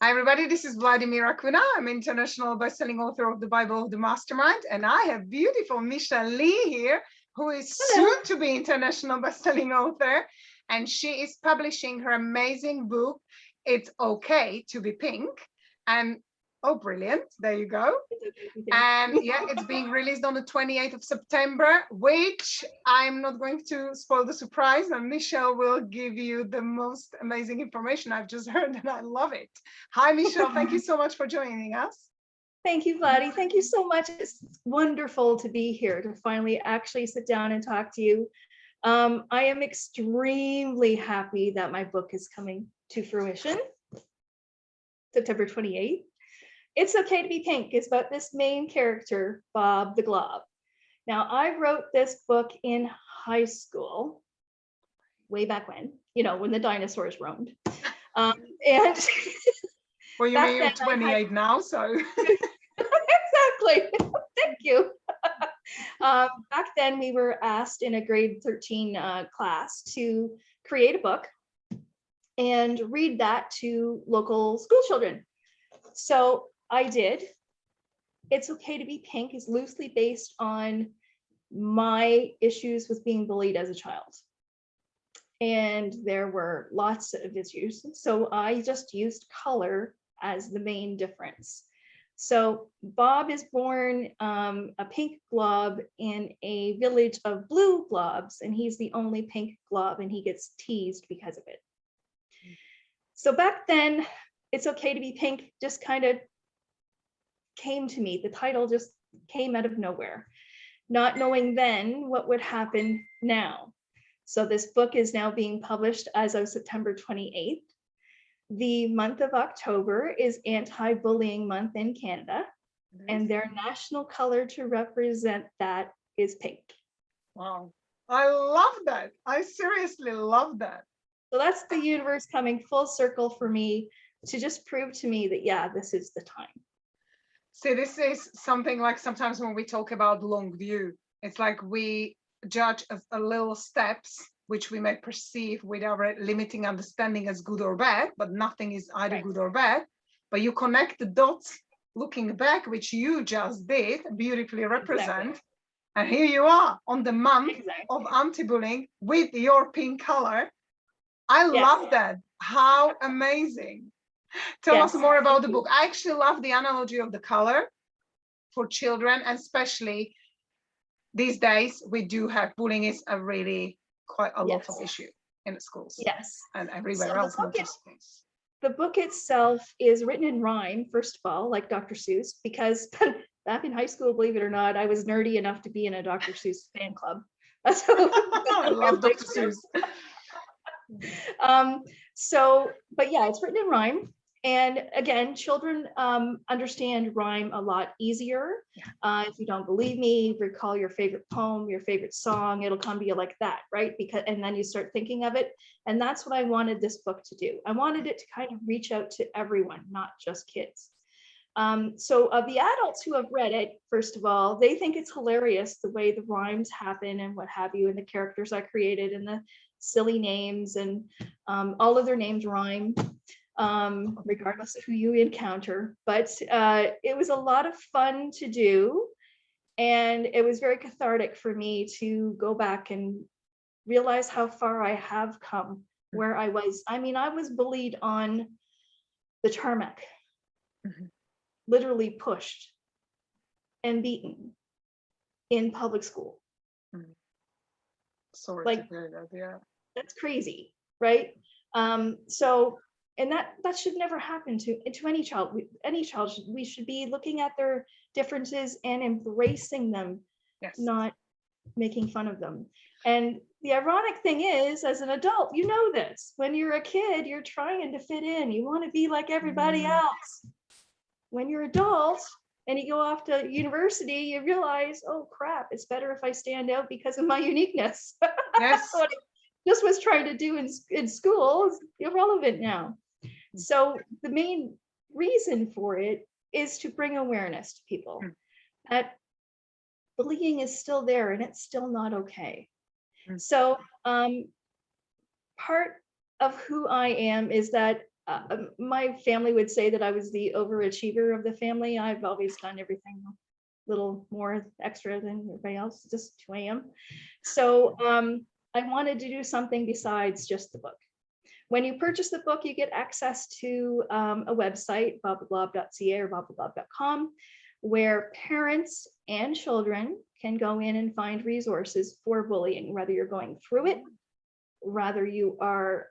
Hi everybody, this is Vladimira Kuna. I'm international best-selling author of the Bible of the Mastermind, and I have beautiful Michele Lee here, who is soon to be international best-selling author, and she is publishing her amazing book, It's Okay to Be Pink. And oh, brilliant, there you go. And yeah, it's being released on the 28th of September, which I'm not going to spoil the surprise, and Michele will give you the most amazing information I've just heard, and I love it. Hi, Michele. Thank you so much for joining us. Thank you, Vladdy. Thank you so much. It's wonderful to be here, to finally actually sit down and talk to you. I am extremely happy that my book is coming to fruition, September 28th. It's Okay to Be Pink is about this main character, Bob the Glob. Now, I wrote this book in high school, way back when, when the dinosaurs roamed. And well, you mean you're 28 now, so. Exactly. Thank you. Back then, we were asked in a grade 13 class to create a book and read that to local school children. So I did. It's Okay to Be Pink is loosely based on my issues with being bullied as a child. And there were lots of issues. So I just used color as the main difference. So Bob is born a pink glob in a village of blue globs, and he's the only pink glob, and he gets teased because of it. So back then, It's Okay to Be Pink just kind of came to me. The title just came out of nowhere, not knowing then what would happen now. So this book is now being published as of September 28th. The month of October is anti-bullying month in Canada, and their national color to represent that is pink. Wow, I love that. I seriously love that. So that's the universe coming full circle for me to just prove to me that, yeah, this is the time. See, this is something like sometimes when we talk about long view, it's like we judge a little steps which we may perceive with our limiting understanding as good or bad, but nothing is either good or bad. But you connect the dots looking back, which you just did, beautifully represent. Exactly. And here you are on the month of anti-bullying with your pink color. I love that. How amazing. Tell us more about the book. I actually love the analogy of the color for children, and especially these days we do have bullying is a really quite a lot of issue in the schools and everywhere else. The book itself is written in rhyme, first of all, like Dr. Seuss, because back in high school, believe it or not, I was nerdy enough to be in a Dr. Seuss fan club. So I love Dr. Seuss. But yeah, it's written in rhyme. And again, children understand rhyme a lot easier. If you don't believe me, recall your favorite poem, your favorite song, it'll come to you like that, right? And then you start thinking of it. And that's what I wanted this book to do. I wanted it to kind of reach out to everyone, not just kids. So of the adults who have read it, first of all, they think it's hilarious the way the rhymes happen and what have you, and the characters I created and the silly names, and all of their names rhyme. Regardless of who you encounter, but it was a lot of fun to do, and it was very cathartic for me to go back and realize how far I have come. Where I was, I was bullied on the tarmac, literally pushed and beaten in public school. Sorry to hear that. Yeah, that's crazy, right? And that should never happen to any child. We should be looking at their differences and embracing them, not making fun of them. And the ironic thing is, as an adult, you know this. When you're a kid, you're trying to fit in. You want to be like everybody else. When you're adult and you go off to university, you realize, oh crap, it's better if I stand out because of my uniqueness. Yes. What I just was trying to do in school is irrelevant now. So the main reason for it is to bring awareness to people that bullying is still there and it's still not okay. So part of who I am is that my family would say that I was the overachiever of the family. I've always done everything a little more extra than everybody else, just who I am. So I wanted to do something besides just the book. When you purchase the book, you get access to a website, bobtheglob.ca or bobtheglob.com, where parents and children can go in and find resources for bullying, whether you're going through it, whether you are,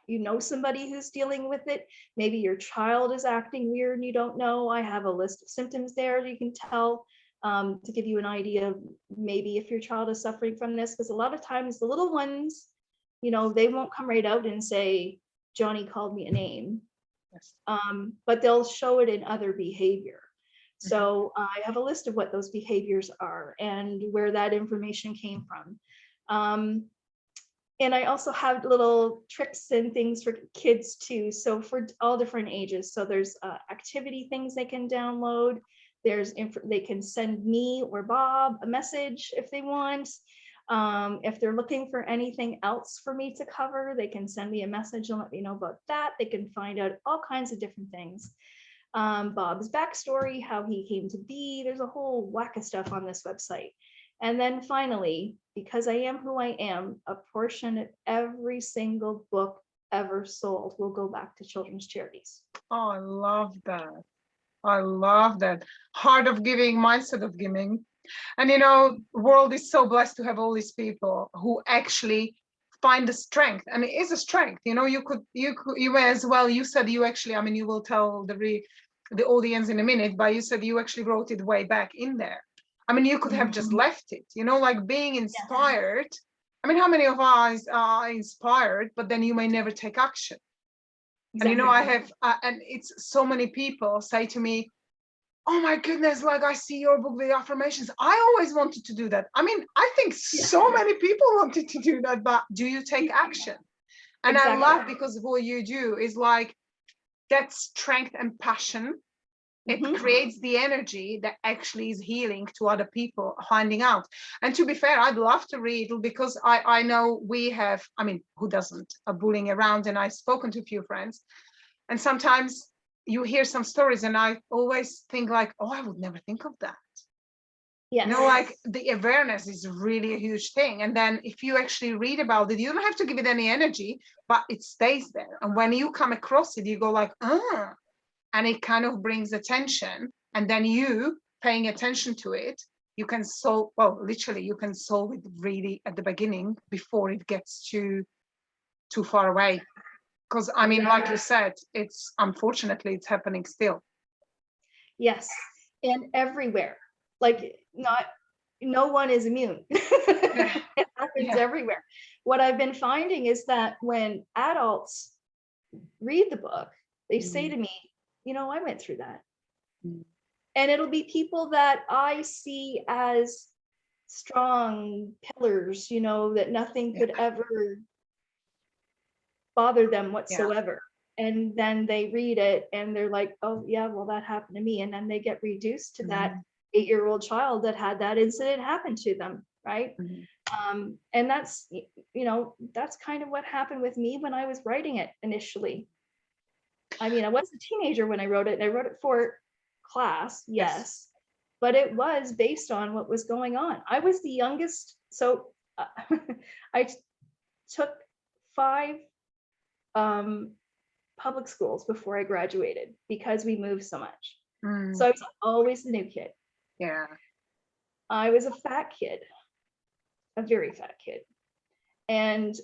you know, somebody who's dealing with it. Maybe your child is acting weird and you don't know. I have a list of symptoms there that you can tell to give you an idea of maybe if your child is suffering from this, because a lot of times the little ones, you know, they won't come right out and say, Johnny called me a name, Yes. but they'll show it in other behavior. So I have a list of what those behaviors are and where that information came from. And I also have little tricks and things for kids too. So for all different ages. So there's activity things they can download. There's they can send me or Bob a message if they want. If they're looking for anything else for me to cover, they can send me a message and let me know about that. They can find out all kinds of different things. Bob's backstory, how he came to be. There's a whole whack of stuff on this website. And then finally, because I am who I am, a portion of every single book ever sold will go back to children's charities. Oh, I love that. I love that. Heart of giving, mindset of giving. And you know, the world is so blessed to have all these people who actually find the strength. And it is a strength. You know, you may as well, you said you actually, I mean, you will tell the audience in a minute, but you said you actually wrote it way back in there. I mean, you could have just left it, you know, like being inspired. I mean, how many of us are inspired, but then you may never take action? Exactly. And you know, I have, and it's so many people say to me, oh my goodness, like I see your book with affirmations. I always wanted to do that. I mean, I think so many people wanted to do that, but do you take action? And exactly. I love, because what you do is like that strength and passion. It creates the energy that actually is healing to other people finding out. And to be fair, I'd love to read, because I know we have, I mean, who doesn't, a bullying around, and I've spoken to a few friends, and sometimes you hear some stories and I always think like, oh, I would never think of that. Yes. You know, like the awareness is really a huge thing. And then if you actually read about it, you don't have to give it any energy, but it stays there. And when you come across it, you go like, and it kind of brings attention. And then you paying attention to it, you can solve, well, literally you can solve it really at the beginning before it gets too far away. Because I mean, like you said, it's unfortunately it's happening still. Yes, and everywhere. Like no one is immune. It happens everywhere. What I've been finding is that when adults read the book, they say to me, you know, I went through that. And it'll be people that I see as strong pillars, you know, that nothing could ever bother them whatsoever. And then they read it and they're like, oh yeah, well, that happened to me. And then they get reduced to that 8-year-old child that had that incident happen to them, right? And that's, you know, that's kind of what happened with me when I was writing it initially. I mean, I was a teenager when I wrote it, and I wrote it for class, yes, but it was based on what was going on. I was the youngest, so I took 5 public schools before I graduated because we moved so much. So I was always the new kid. Yeah. I was a fat kid, a very fat kid. And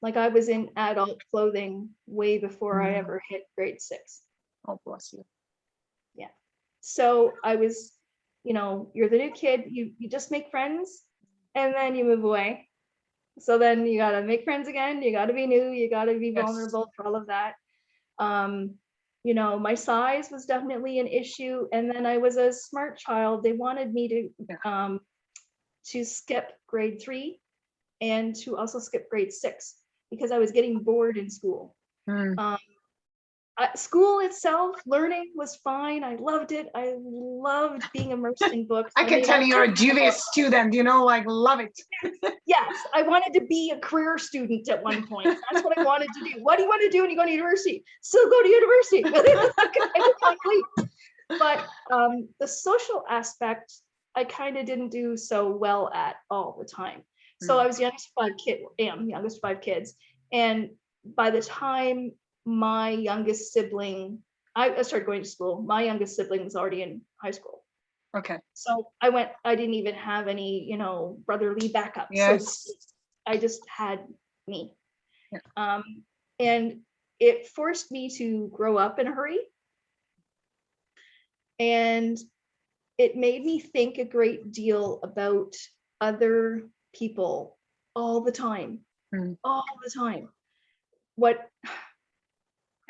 like I was in adult clothing way before I ever hit grade 6. Oh, bless you. Yeah. So I was, you know, you're the new kid, you just make friends and then you move away. So then you got to make friends again. You got to be new. You got to be vulnerable for all of that. You know, my size was definitely an issue. And then I was a smart child. They wanted me to skip grade 3 and to also skip grade 6 because I was getting bored in school. School itself, learning was fine. I loved it. I loved being immersed in books. I can tell you're a dubious student, you know, like love it. Yes, I wanted to be a career student at one point. That's what I wanted to do. What do you want to do when you go to university? Still go to university. But the social aspect, I kind of didn't do so well at all the time. So I was youngest of 5 kids, youngest of 5 kids. And by the time my youngest sibling, I started going to school, my youngest sibling was already in high school. Okay. So I didn't even have any, you know, brotherly backup. Yes. So I just had me. Yeah. And it forced me to grow up in a hurry. And it made me think a great deal about other people all the time, all the time.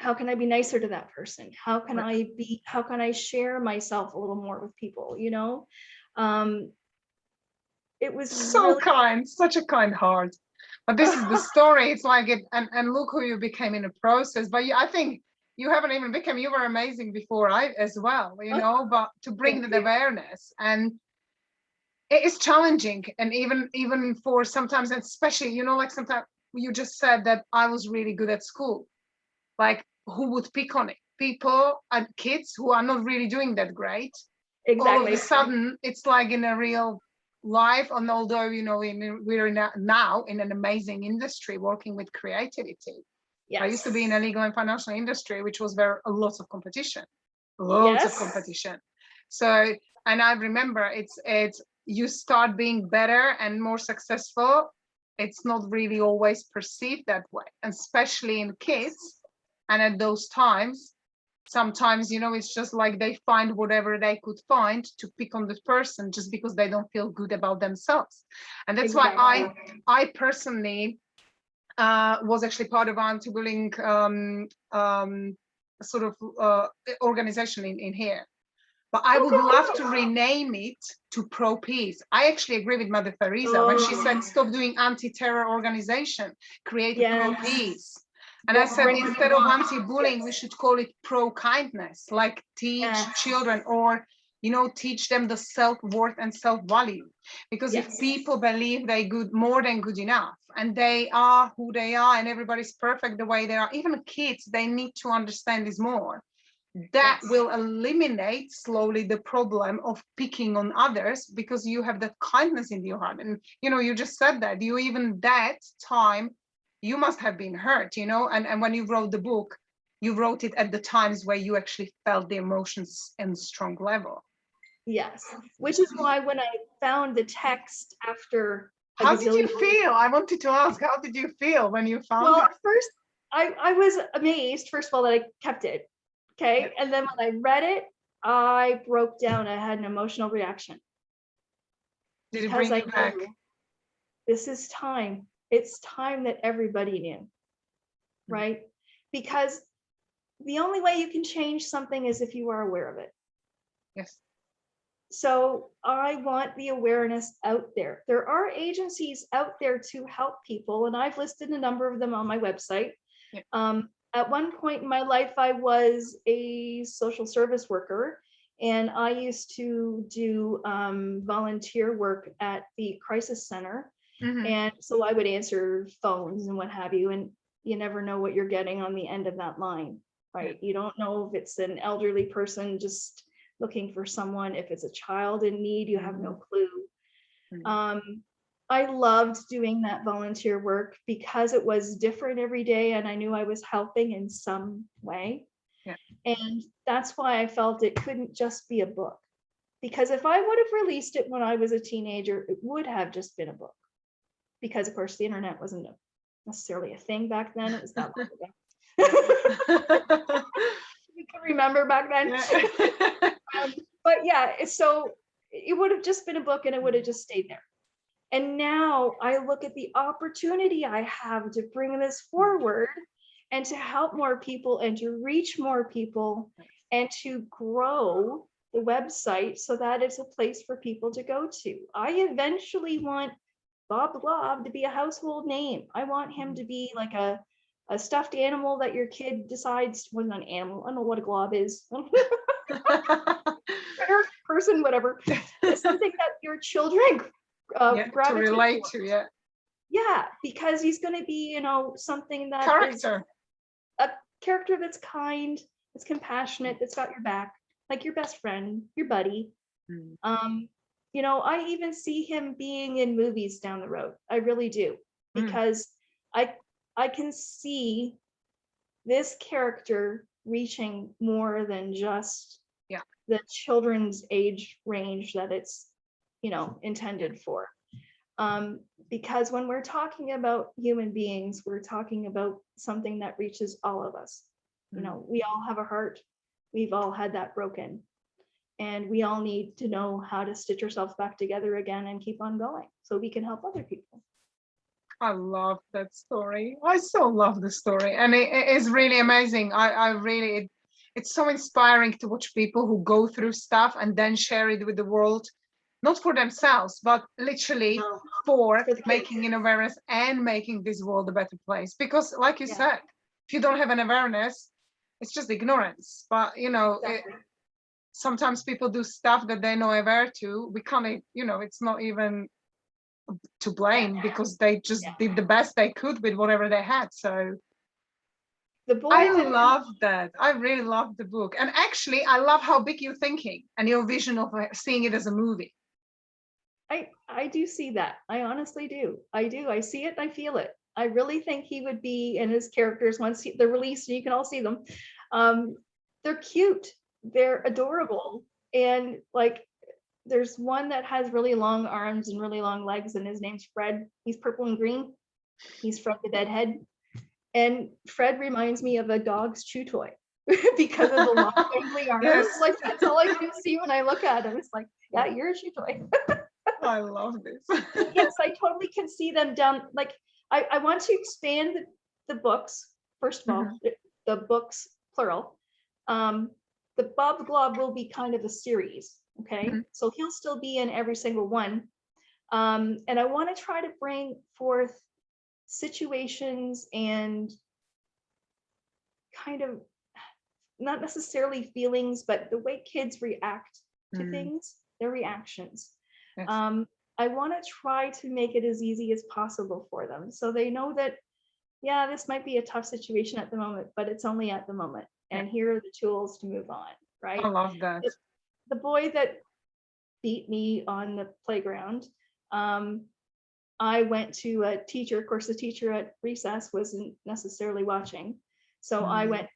How can I be nicer to that person? How can I share myself a little more with people, you know? It was so really kind, such a kind heart. But this is the story. It's like it, and look who you became in the process. But I think you haven't even become, you were amazing before as well, you know, but to bring that awareness, and it is challenging. And even for sometimes, especially, you know, like sometimes you just said that I was really good at school. Like, who would pick on it? People and kids who are not really doing that great. exactly. All of a sudden, it's like in a real life. And although, you know, we're now in an amazing industry working with creativity. Yes. I used to be in a legal and financial industry, which was a lot of competition, loads of competition. So, and I remember it's you start being better and more successful. It's not really always perceived that way, and especially in kids. And at those times, sometimes, you know, it's just like they find whatever they could find to pick on the person just because they don't feel good about themselves. And that's why I personally was actually part of anti-bullying sort of organization in here. But I would love to rename it to Pro-Peace. I actually agree with Mother Teresa when she said, stop doing anti-terror organization, create a Pro-Peace. And I said, instead of anti-bullying, we should call it pro-kindness, like teach children, or, you know, teach them the self-worth and self-value. Because if people believe they're good, more than good enough, and they are who they are, and everybody's perfect the way they are, even kids, they need to understand this more. That will eliminate slowly the problem of picking on others, because you have that kindness in your heart. And, you know, you just said that, you even that time, you must have been hurt, you know, and when you wrote the book, you wrote it at the times where you actually felt the emotions in strong level. Yes, which is why when I found the text after. How did you feel? I wanted to ask, how did you feel when you found it? Well, first, I was amazed, first of all, that I kept it. Okay. And then when I read it, I broke down. I had an emotional reaction. Did it bring you back? This is time. It's time that everybody knew, right? Because the only way you can change something is if you are aware of it. Yes. So I want the awareness out there. There are agencies out there to help people, and I've listed a number of them on my website. Yeah. At one point in my life, I was a social service worker, and I used to do volunteer work at the crisis center. Mm-hmm. And so I would answer phones and what have you, and you never know what you're getting on the end of that line, right? You don't know if it's an elderly person just looking for someone, if it's a child in need, you have no clue. Mm-hmm. I loved doing that volunteer work because it was different every day, and I knew I was helping in some way. Yeah. And that's why I felt it couldn't just be a book, because if I would have released it when I was a teenager, it would have just been a book, because of course the internet wasn't necessarily a thing back then. It was that long ago. You can remember back then. Yeah. But yeah, so it would have just been a book, and it would have just stayed there. And now I look at the opportunity I have to bring this forward and to help more people and to reach more people and to grow the website so that it's a place for people to go to. I eventually want Bob the Glob to be a household name. I want him to be like a a stuffed animal that your kid decides was an animal. I don't know what a glob is. Person, whatever. It's something that your children to gravitate relate towards. to, yeah. Yeah, because he's going to be, you know, something that Character. is a character that's kind, that's compassionate, that's got your back, like your best friend, your buddy. You know, I even see him being in movies down the road. I really do, because I can see this character reaching more than just the children's age range that it's, you know, intended for. Because when we're talking about human beings, we're talking about something that reaches all of us. You know, we all have a heart. We've all had that broken. And we all need to know how to stitch ourselves back together again and keep on going so we can help other people. I love that story. I so love the story. And it is really amazing. I really, it's so inspiring to watch people who go through stuff and then share it with the world, not for themselves, but literally for making an awareness and making this world a better place. Because like you said, if you don't have an awareness, it's just ignorance. But, you know, sometimes people do stuff that they're not aware to. We can't, you know, it's not even to blame because they just did the best they could with whatever they had. So I love that. I really love the book. And actually, I love how big you're thinking and your vision of seeing it as a movie. I do see that. I honestly do. I do. I see it. I feel it. I really think he would be, and his characters, once they're released and you can all see them, they're cute. They're adorable. And like, there's one that has really long arms and really long legs, and his name's Fred. He's purple and green. He's Fred the Deadhead. And Fred reminds me of a dog's chew toy because of the long, dangly arms. Yes. Like, that's all I can see when I look at him. It's like, yeah, you're a chew toy. I love this. Yes, I totally can see them down. Like, I want to expand the books. First of all, the books, plural. The Bob the Glob will be kind of a series. Okay, so he'll still be in every single one. And I want to try to bring forth situations and kind of not necessarily feelings, but the way kids react to things, their reactions. Yes. I want to try to make it as easy as possible for them so they know that, yeah, this might be a tough situation at the moment, but it's only at the moment. And here are the tools to move on, right? I love that. The boy that beat me on the playground, I went to a teacher. Of course, the teacher at recess wasn't necessarily watching. So I went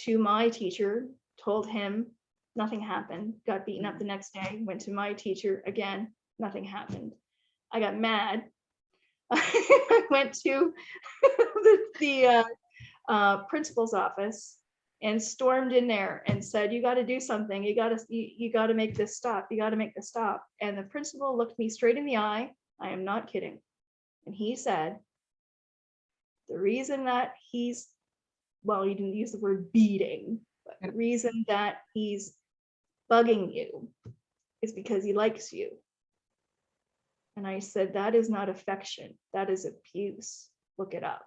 to my teacher, told him nothing happened, got beaten up the next day, went to my teacher again, nothing happened. I got mad. I went to the principal's office and stormed in there and said, you got to do something. You got to make this stop. You got to make this stop. And the principal looked me straight in the eye. I am not kidding. And he said, the reason that he's, well, he didn't use the word beating, but the reason that he's bugging you is because he likes you. And I said, that is not affection. That is abuse. Look it up.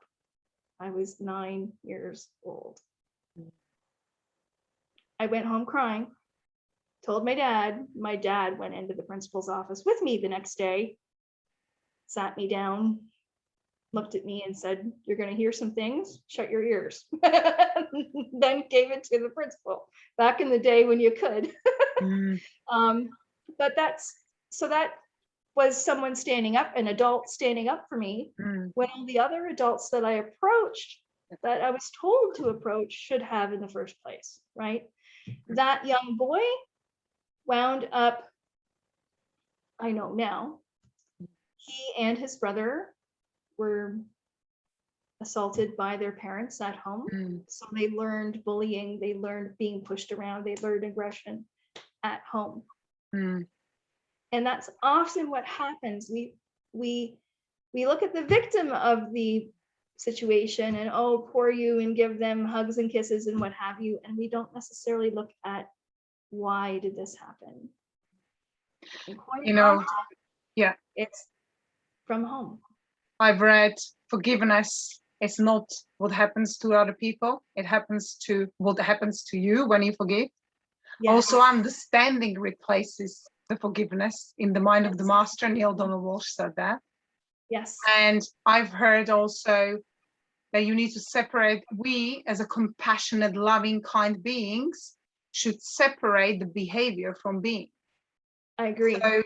I was 9 years old. I went home crying, told my dad. My dad went into the principal's office with me the next day, sat me down, looked at me and said, you're going to hear some things, shut your ears. Then gave it to the principal back in the day when you could. But that was someone standing up, an adult standing up for me, when all the other adults that I approached, that I was told to approach, should have in the first place, right? That young boy wound up, I know now, he and his brother were assaulted by their parents at home. So they learned bullying, they learned being pushed around, they learned aggression at home. And that's often what happens. We look at the victim of the situation and, oh, poor you, and give them hugs and kisses and what have you. And we don't necessarily look at, why did this happen? And quite often, it's from home. I've read forgiveness It's not what happens to other people. It happens to what happens to you when you forgive. Yes. Also, understanding replaces the forgiveness in the mind of the master. Neil Donald Walsh said that. Yes. And I've heard also that you need to separate, we as a compassionate, loving, kind beings should separate the behavior from being. I agree. So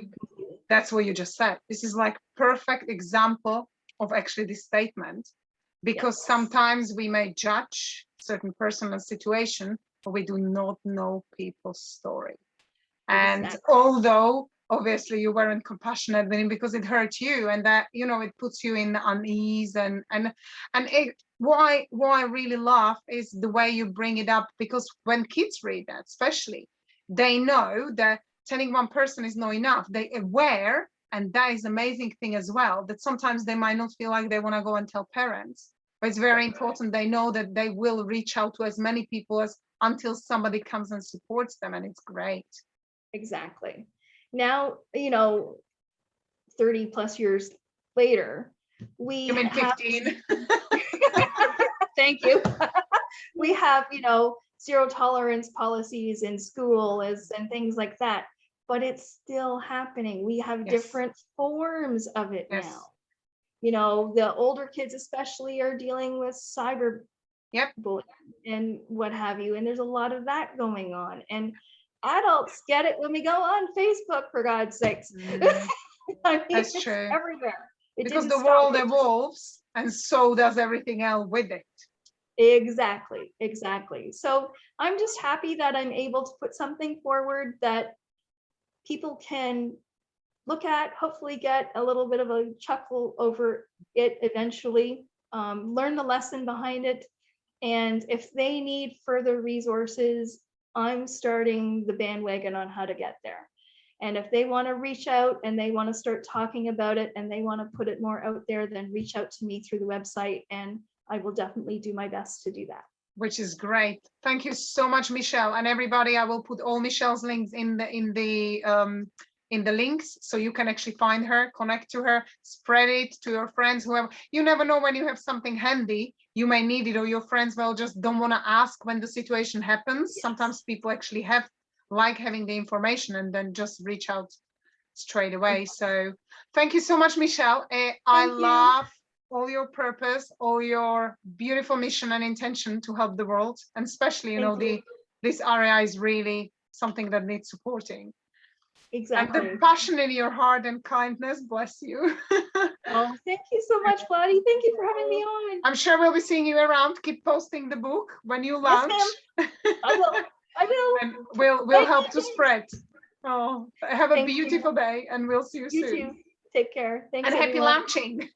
that's what you just said. This is like perfect example of actually this statement, because sometimes we may judge certain person and situation, but we do not know people's story. And although obviously you weren't compassionate with him because it hurt you, and that, you know, it puts you in unease, and why I really love is the way you bring it up, because when kids read that, especially, they know that telling one person is not enough. They aware, and that is amazing thing as well, that sometimes they might not feel like they want to go and tell parents, but it's very important they know that they will reach out to as many people as until somebody comes and supports them, and it's great. Exactly. Now, you know, 30 plus years later, we You mean have 15? Thank you. We have, you know, zero tolerance policies in school and things like that, but it's still happening. We have different forms of it now. You know, the older kids especially are dealing with cyber bullying and what have you, and there's a lot of that going on. And adults get it when we go on Facebook, for God's sakes. I mean, that's true. Everywhere. Because the world evolves, and so does everything else with it. Exactly, exactly. So I'm just happy that I'm able to put something forward that people can look at, hopefully get a little bit of a chuckle over it eventually, learn the lesson behind it. And if they need further resources, I'm starting the bandwagon on how to get there. And if they want to reach out and they want to start talking about it and they want to put it more out there, then reach out to me through the website, and I will definitely do my best to do that. Which is great. Thank you so much, Michele. And everybody, I will put all Michele's links in the links, so you can actually find her, connect to her, spread it to your friends, whoever. You never know when you have something handy, you may need it, or your friends will just don't want to ask when the situation happens. Sometimes people actually like having the information and then just reach out straight away. So thank you so much, Michele. I love all your purpose, all your beautiful mission and intention to help the world, and especially, you know, this area is really something that needs supporting. Exactly. And the passion in your heart and kindness, bless you. Oh, thank you so much, Vladdy. Thank you for having me on. I'm sure we'll be seeing you around. Keep posting the book when you launch. Yes, I will. And we'll help to spread. Oh, have a beautiful day, and we'll see you soon. You too. Take care. Thanks, and happy everyone. launching.